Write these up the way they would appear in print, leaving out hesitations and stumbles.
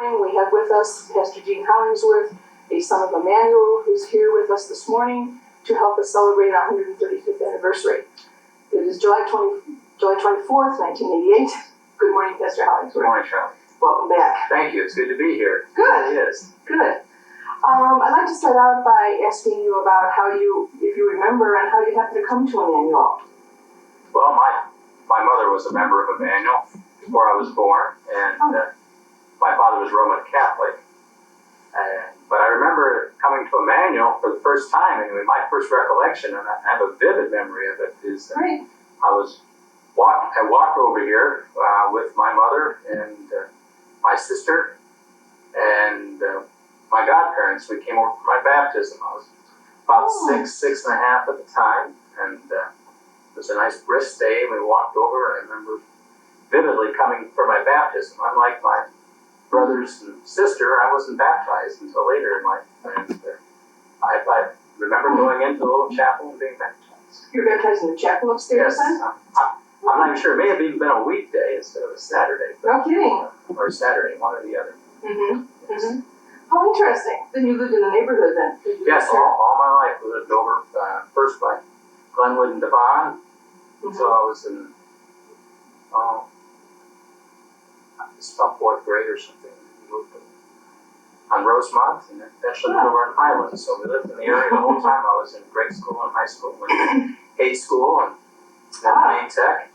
We have with us Pastor Gene Hollingsworth, a son of Immanuel, who's here with us this morning to help us celebrate our 135th anniversary. It is July 24th, 1988. Good morning, Pastor Hollingsworth. Good morning, Charlene. Welcome back. Thank you. It's good to be here. Good. It is. Good. I'd like to start out by asking you about if you remember, and how you happened to come to Immanuel. Well, my mother was a member of Immanuel before I was born, and my father was Roman Catholic. But I remember coming to Immanuel for the first time. Anyway, my first recollection, and I have a vivid memory of it, is that I walked over here with my mother and my sister and my godparents. We came over for my baptism. I was about six and a half at the time, and it was a nice brisk day. We walked over, and I remember vividly coming for my baptism. Unlike my brothers and sister, I wasn't baptized until later in life, and I remember going into the little chapel and being baptized. You were baptized in the chapel upstairs, then? I'm not even sure. It may have even been a weekday instead of a Saturday. No kidding. Or Saturday, one or the other. Mm-hmm. Yes. Mm-hmm. How interesting. Then you lived in the neighborhood then? Yes, all my life. We lived over first by Glenwood and Devon. So I was in, it's about fourth grade or something. We moved on Rosemont, and eventually moved over in Highlands. So we lived in the area the whole time. I was in grade school and high school, and Haight School, and then Maine Tech.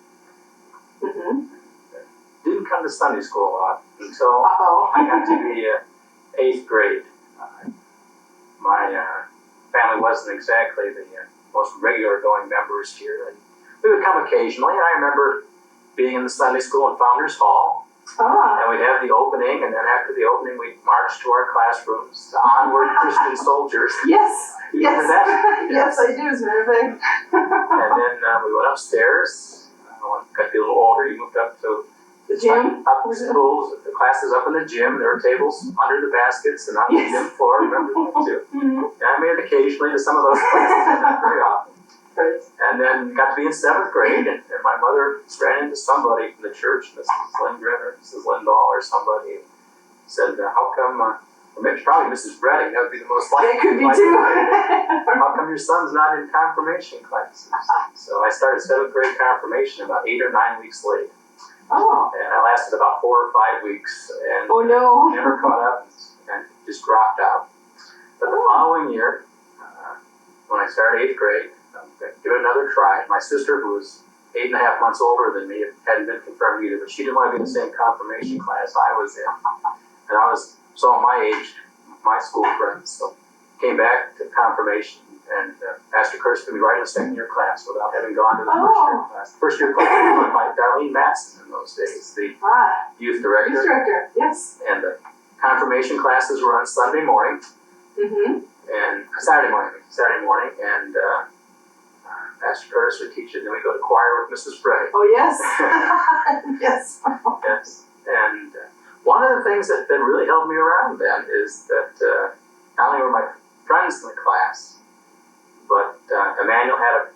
Didn't come to Sunday school a lot until I got to the 8th grade. My family wasn't exactly the most regular going members here, and we would come occasionally. And I remember being in the Sunday school in Founders Hall, and we'd have the opening, and then after the opening, we'd march to our classrooms, to Onward Christian Soldiers. Yes, Remember that? Yes, I do, as a matter of fact. And then we went upstairs. When I got to be a little older, you moved up to the gym? Up the schools, the classes up in the gym. There were tables under the baskets and on the gym floor. Remember that too? And I made it occasionally to some of those classes, not very often. And then got to be in 7th grade, and my mother ran into somebody from the church, Mrs. Lindgren or Mrs. Lindahl or somebody, and said, how come, or maybe probably Mrs. Redding, that would be the most likely. It could be too. How come your son's not in confirmation classes? So I started 7th grade confirmation about 8 or 9 weeks late. And I lasted about 4 or 5 weeks, and never caught up, and just dropped out. But the following year, when I started 8th grade, give it another try. My sister, who was 8.5 months older than me, hadn't been confirmed either, but she didn't want to be in the same confirmation class I was in. And I was, so my age, my school friends, so came back to confirmation, and Pastor Kurtz put me right in the 2nd year class without having gone to the 1st year class. The 1st year class was run by Charlene in those days, the youth director. Youth director, yes. And the confirmation classes were on Sunday morning, and Saturday morning, and Pastor Curtis would teach it, and then we go to choir with Mrs. Bray. Oh, yes. Yes. Yes. And one of the things that really helped me around then is that not only were my friends in the class, but Immanuel had a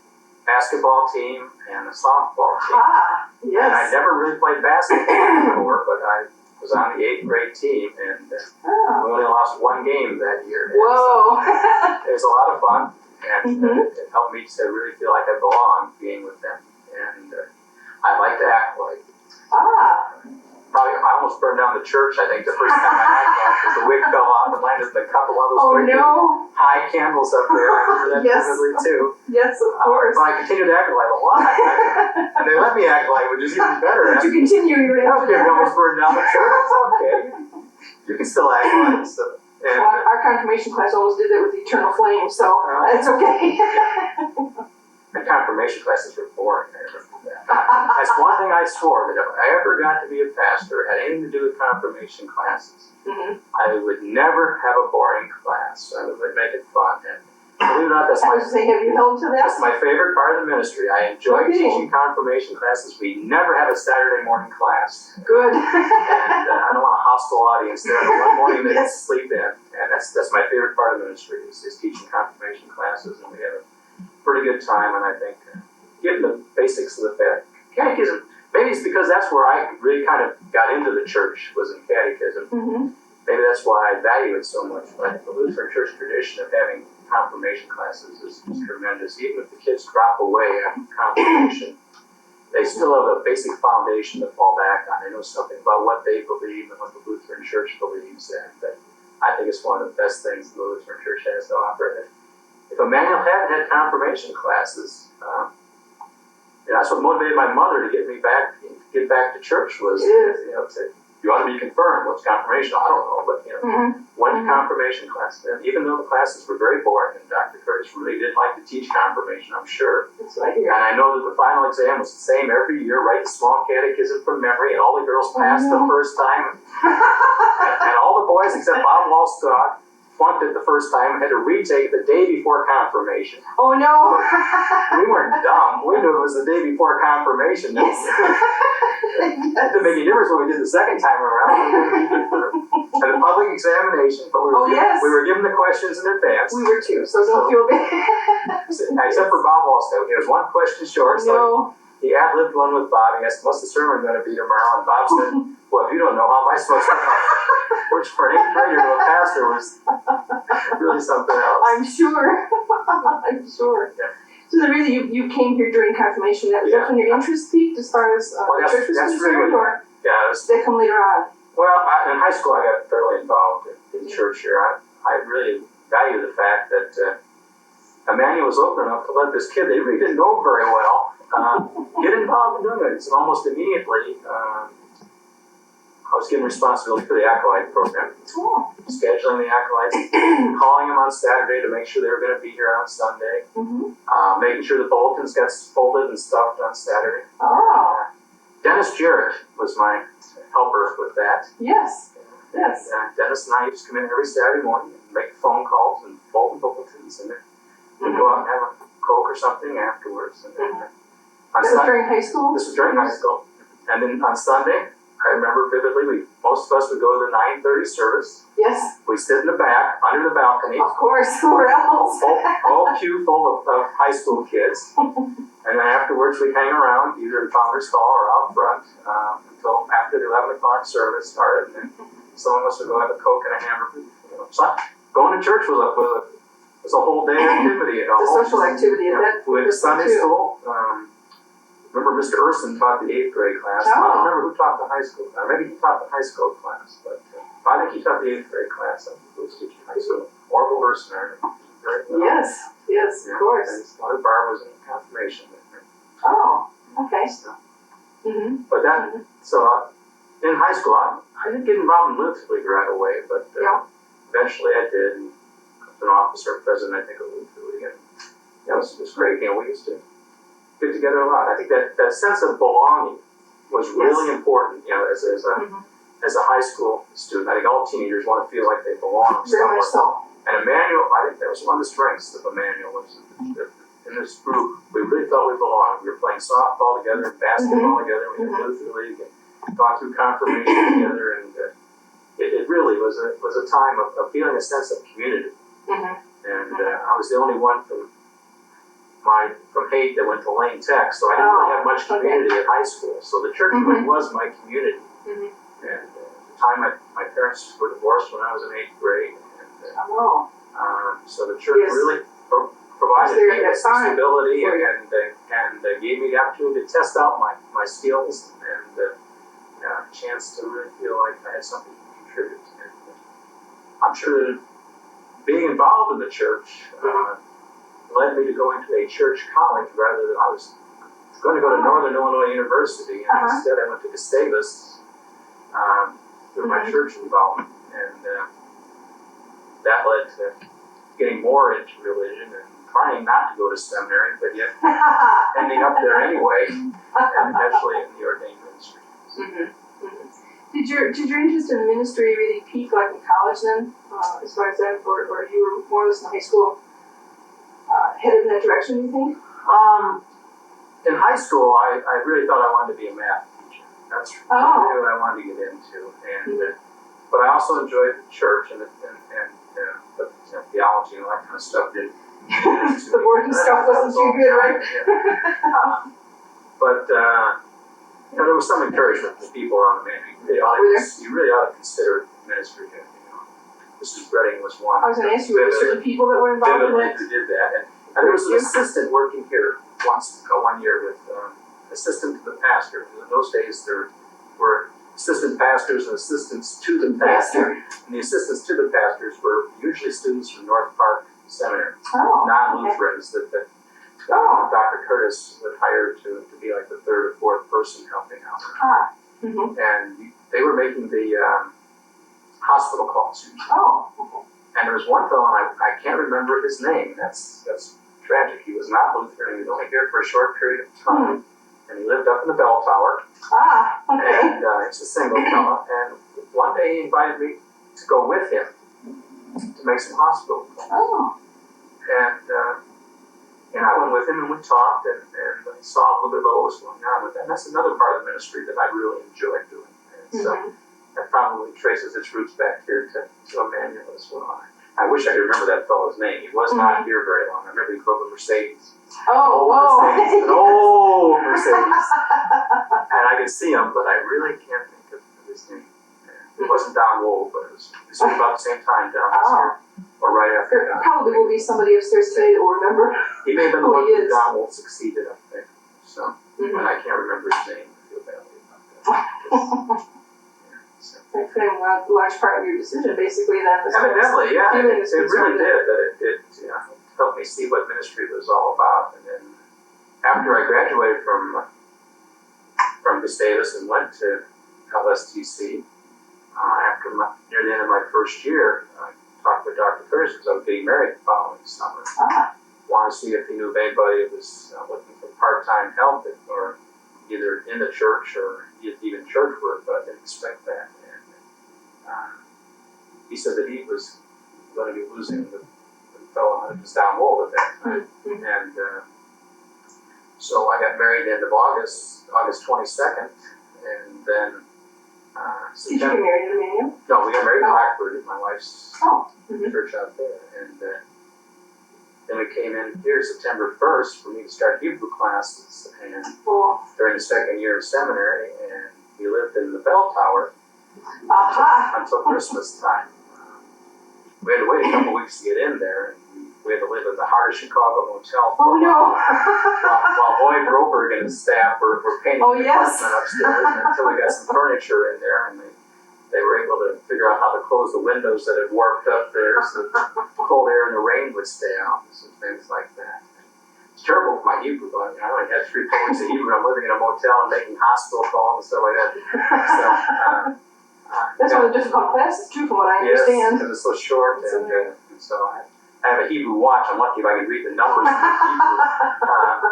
basketball team and a softball team. Yes. And I never really played basketball before, but I was on the 8th grade team, and we only lost 1 game that year. Whoa. It was a lot of fun. And it helped me to really feel like I belonged being with them. And I like to act like. Probably, I almost burned down the church, I think, the first time I acted like, because the wick fell off and landed in a couple of those high candles up there. I remember that vividly too. Yes, of course. But I continued to act like a lot. And they let me act like, which is even better. But you continue, you're okay, I almost burned down the church. It's okay. You can still act like it. So. And, our confirmation class almost did that with the eternal flame, so it's okay. The confirmation classes were boring. I remember that. That's one thing I swore, that if I ever got to be a pastor, had anything to do with confirmation classes, I would never have a boring class. I would make it fun. And believe it or not, have you held to that? That's my favorite part of the ministry. I enjoy teaching confirmation classes. We never have a Saturday morning class. Good. And I don't want a hostile audience there. One morning they can sleep in. And that's my favorite part of the ministry, is teaching confirmation classes. And we have a pretty good time, and I think getting the basics of the catechism. Maybe it's because because that's where I really kind of got into the church, was in catechism. Mm-hmm. Maybe that's why I value it so much. But I think the Lutheran Church tradition of having confirmation classes is tremendous. Even if the kids drop away after confirmation, they still have a basic foundation to fall back on. They know something about what they believe and what the Lutheran Church believes. And I think it's one of the best things the Lutheran Church has to offer. If Immanuel hadn't had confirmation classes, that's what motivated my mother to get back to church was, you ought to be confirmed. What's confirmation? I don't know, but went to confirmation classes. And even though the classes were very boring, and Dr. Curtis really did like to teach confirmation, I'm sure. That's what I hear. And I know that the final exam was the same every year, write the small catechism from memory, and all the girls passed the first time. And all the boys except Bob Wallstock flunked it the first time and had to retake the day before confirmation. Oh no! We weren't dumb. We knew it was the day before confirmation. Yes. It didn't make any difference what we did the second time around. And a public examination, but we were given the questions in advance. We were too, so don't feel bad. Except for Bob Wallstock. There was one question short, so he ad-libbed one with Bob. He asked, what's the sermon going to be tomorrow? And Bob said, well, if you don't know, how am I supposed to know? Which for an 8th grader to a pastor was really something else. I'm sure. I'm sure. Yeah. So then really you came here during confirmation. That was that when your interest peaked as far as the church was concerned, or did that come later on? Well, in high school I got fairly involved in church here. I really value the fact that Immanuel was open enough to let this kid they really didn't know very well get involved in doing it. So almost immediately I was given responsibility for the acolyte program, scheduling the acolytes, calling them on Saturday to make sure they were going to be here on Sunday, making sure the bulletins got folded and stuffed on Saturday. Dennis Jarrett was my helper with that. Yes. Yes. And Dennis and I used to come in every Saturday morning and make phone calls and fold the bulletins, and we'd go out and have a Coke or something afterwards. And then, this was during high school? This was during high school. And then on Sunday, I remember vividly, most of us would go to the 9:30 service. Yes. We'd sit in the back, under the balcony. Of course, where else? Whole pew full of high school kids. And then afterwards we'd hang around, either in Founders Hall or out front, until after the 11 o'clock service started. And then some of us would go have a Coke and a hamburger. So going to church was a whole day activity. It's a social activity. We had Sunday school. Remember Mr. Urson taught the 8th grade class. I don't remember who taught the high school class. Maybe he taught the high school class, but I think he taught the 8th grade class. I think he was teaching high school. Orville Urson, very well. Yes, of course. And his mother Barb was in confirmation with her. Oh, okay. So, but so in high school, I didn't get involved in Youth League right away, but eventually I did. And I was an officer, president, I think, of Youth League, and it was great. We used to get together a lot. I think that sense of belonging was really important, as a high school student. I think all teenagers want to feel like they belong somewhere. Very much so. And Immanuel, I think that was one of the strengths of Immanuel was that in this group, we really felt we belonged. We were playing softball together, basketball together, we had Youth League, and gone through confirmation together, and it really was a time of feeling a sense of community. And I was the only one from Haight that went to Lane Tech, so I didn't really have much community at high school. So the church really was my community. And at the time, my parents were divorced when I was in 8th grade. And, so the church really provided me with stability and gave me the opportunity to test out my skills and a chance to really feel like I had something to contribute. And I'm sure that being involved in the church led me to go into a church college rather than I was going to go to Northern Illinois University, and instead I went to Gustavus through my church involvement, and that led to getting more into religion and trying not to go to seminary, but yet ending up there anyway, and eventually in the ordained ministry. Did your interest in ministry really peak like in college then, as far as that, or you were more or less in high school? Headed in that direction, do you think? In high school, I really thought I wanted to be a math teacher. That's really what I wanted to get into. And but I also enjoyed the church and theology and all that kind of stuff. The boring stuff wasn't too good, right? But there was some encouragement from the people around the man. You really ought to consider ministry. Mrs. Redding was one. I was going to ask you, were there certain people that were involved in it? Who did that. And there was an assistant working here one year with assistant to the pastor. In those days, there were assistant pastors and assistants to the pastor. And the assistants to the pastors were usually students from North Park Seminary, non-Lutherans that Dr. Curtis would hire to be like the third or fourth person helping out. And they were making the hospital calls. And there was one fellow, and I can't remember his name. That's tragic. He was not Lutheran. He was only here for a short period of time. And he lived up in the bell tower. And he's a single fellow. And one day he invited me to go with him to make some hospital calls. And I went with him and we talked and I saw a little bit about what was going on with that. And that's another part of the ministry that I really enjoyed doing. And so that probably traces its roots back here to Immanuel as well. I wish I could remember that fellow's name. He was not here very long. I remember he drove a Mercedes. Mercedes. An old Mercedes. And I could see him, but I really can't think of his name. It wasn't Don Wold, but it was about the same time Don was here. Or right after There probably will be somebody upstairs today that will remember. He may have been the one that Don Wold succeeded up there. So, and I can't remember his name. I feel badly about that. That put in a large part of your decision, basically, then. Evidently, yeah. It really did. That it helped me see what ministry was all about. And then after I graduated from Gustavus and went to LSTC, near the end of my first year, I talked with Dr. Curtis because I was getting married the following summer. Wanted to see if he knew of anybody that was looking for part-time help or either in the church or even church work, but I didn't expect that. And he said that he was going to be losing the fellow who was Don Wold at that time. And so I got married at the end of August 22nd, and then Did you get married in Immanuel? No, we got married in Blackbird at my wife's church out there. And then we came in here September 1st for me to start Hebrew classes and during the second year of seminary, and we lived in the bell tower until Christmas time. We had to wait a couple weeks to get in there, and we had to live in the heart of Chicago motel. While Boyd Broberg and his staff were painting the apartment upstairs until we got some furniture in there, and they were able to figure out how to close the windows that had warped up there so the cold air and the rain would stay out, and some things like that. It's terrible for my Hebrew, but I only had 3 weeks of Hebrew. I'm living in a motel and making hospital calls and stuff like that. So, that's one of the difficult classes too, from what I understand. Yes, because it's so short, and so I have a Hebrew watch. I'm lucky if I can read the numbers in Hebrew.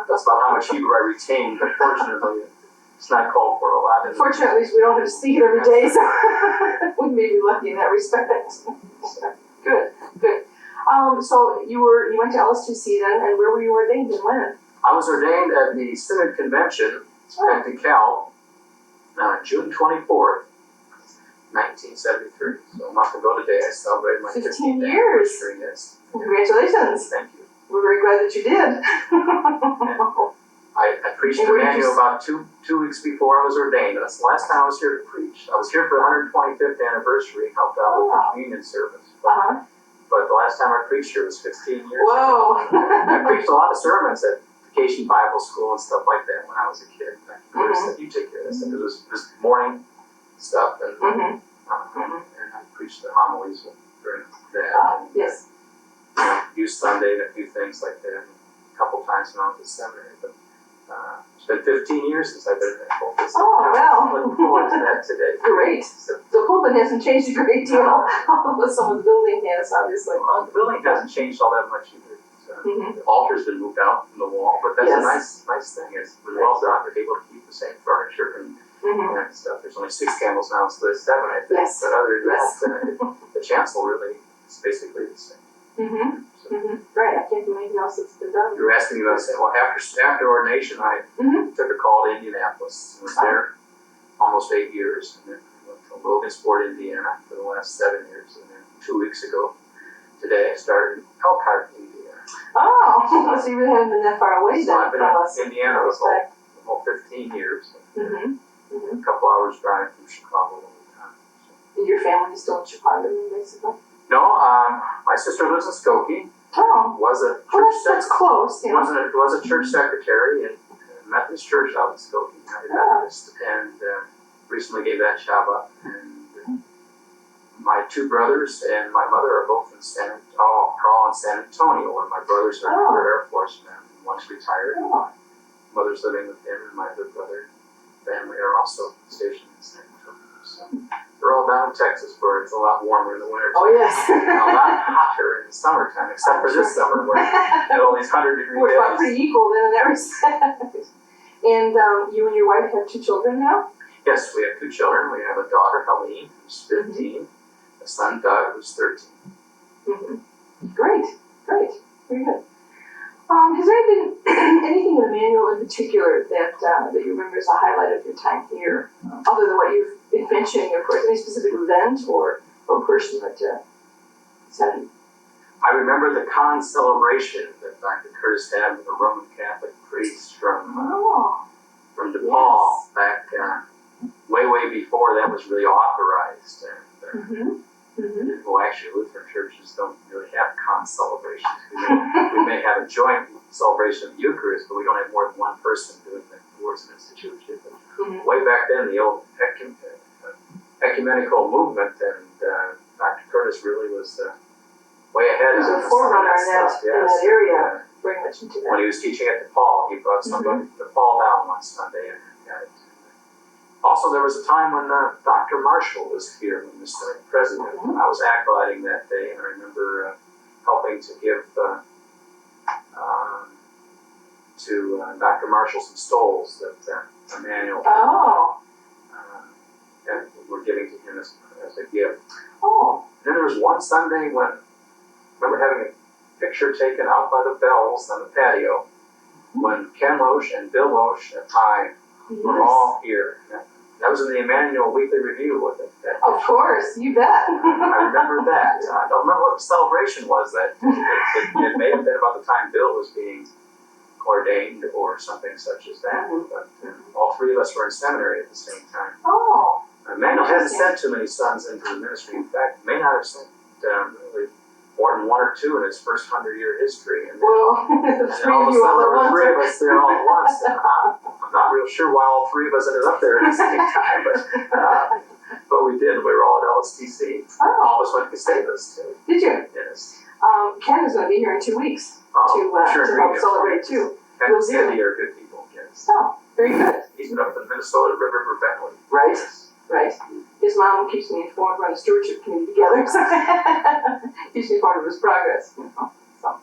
That's about how much Hebrew I retain, but fortunately, it's not called for a lot. Fortunately, we don't have to speak it every day, so we may be lucky in that respect. Good. So you went to LS2C then, and where were you ordained and when? I was ordained at the Synod Convention at DeKalb, June 24th, 1973. So a month ago today, I celebrated my 15th anniversary. Yes. Congratulations. Thank you. We're very glad that you did. I preached Immanuel about two weeks before I was ordained. That's the last time I was here to preach. I was here for the 125th anniversary, helped out with the communion service. But the last time I preached here was 15 years ago. I preached a lot of sermons at Vacation Bible School and stuff like that when I was a kid. I said, you take care of this. And it was morning stuff, and I preached the homilies during that. Yes. Youth Sunday and a few things like that. A couple times when I was at seminary. But it's been 15 years since I've been in that pulpit. Well. Looking forward to that today. Great. The pulpit hasn't changed a great deal. Although some of the building has, obviously. Well, the building hasn't changed all that much either. The altar's been moved out from the wall, but that's a nice thing. It's been well done. They're able to keep the same furniture and that stuff. There's only 6 candles now instead of 7, I think. But other than that, the chancel really is basically the same. Right, I can't do anything else that's been done. You were asking me about saying, well, after ordination, I took a call to Indianapolis and was there almost 8 years, and then I went to Logansport, Indiana for the last 7 years, and then 2 weeks ago, today, I started in Elkhart, Indiana. So you really haven't been that far away then. I've been in Indiana for the whole 15 years. flying from Chicago all the time. So. And your family is still in Chicago, basically? No, my sister lives in Skokie. Oh. Was a Well, church that's close, you know. was a church secretary in a Methodist church out in Skokie, United Methodist, and recently gave that job up. And my two brothers and my mother are both in are all in San Antonio, where my brothers are Air Force men. One's retired. Oh. Mother's living with him, and my other brother and family are also stationed in San Antonio. So they're all down in Texas, where it's a lot warmer in the winter. Oh, yes. And a lot hotter in the summertime, except for this summer, where you get all these 100-degree We're about days. pretty equal then in that respect. And you and your wife have 2 children now? Yes, we have 2 children. We have a daughter, Charlene, who's 15, a son, Doug, who's 13. Mm-hmm. Great, very good. Has there been anything in the manual in particular that you remember as a highlight of your time here, other than what you've been mentioning, of course, any specific event or person that said? I remember the con celebration that Dr. Curtis had with a Roman Catholic priest from DePaul back way before that was really authorized. And, well, actually, Lutheran churches don't really have con celebrations. We may have a joint celebration of the Eucharist, but we don't have more than one person doing it towards an institution. Way back then, the old ecumenical movement, and Dr. Curtis really was way ahead. He was a forerunner in that area, very much into that. When he was teaching at DePaul, he brought somebody to DePaul down one Sunday and had it. Also, there was a time when Dr. Marshall was here, when Mr. President. I was acolyting that day, and I remember helping to give to Dr. Marshall some stoles that Immanuel and were giving to him as a gift. Oh. And then there was one Sunday when I remember having a picture taken out by the bells on the patio when Ken Loesch and Bill Loesch and I were all here. That was in the Immanuel Weekly Review, wasn't it? Of course, you bet. I remember that. I don't remember what the celebration was. It may have been about the time Bill was being ordained or something such as that. But all 3 of us were in seminary at the same time. Oh. Immanuel hasn't sent too many sons into the ministry. In fact, may not have sent really more than 1 or 2 in his first 100-year history. And then, well, and then all of a sudden there were 3 of us there all at once. And I'm not real sure why all 3 of us ended up there at the same time, but we did. We were all at LSTC. Oh. All of us went to Gustavus too. Did you? Yes. Ken is going to be here in 2 weeks to help celebrate too. Ken and Cindy are good people, yes. Oh, very good. He's been up in Minnesota, River for Bentley. Right. Right. His mom keeps me informed. We're on the stewardship committee together, so keeps me informed of his progress. So,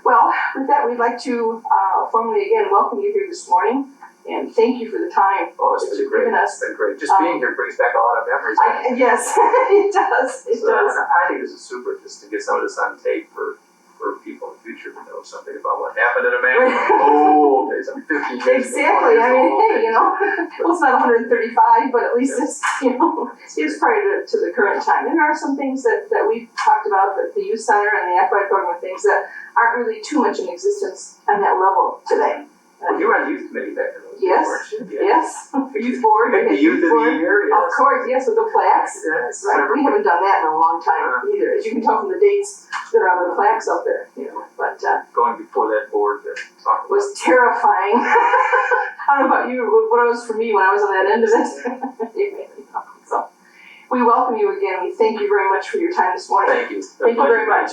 well, with that, we'd like to formally again welcome you here this morning, and thank you for the time that you've given us. It's been great. Just being here brings back a lot of memories. Yes, it does. It does. I think this is super, just to get some of this on tape for people in the future to know something about what happened in Immanuel. Old days, 50 years. Exactly. I mean, hey, well, it's not 135, but at least it's, it's prior to the current time. And there are some things that we've talked about, the youth center and the acolyte program, things that aren't really too much in existence on that level today. Well, you were on the youth committee back in those days, weren't you? Yes. Youth board. Pick the youth of the year, yes. Of course, yes, with the plaques. Yes. Right. We haven't done that in a long time either, as you can tell from the dates that are on the plaques up there. But going before that board to talk was terrifying. I don't know about you, what it was for me when I was on that end of it. So we welcome you again. We thank you very much for your time this morning. Thank you. Thank you very much.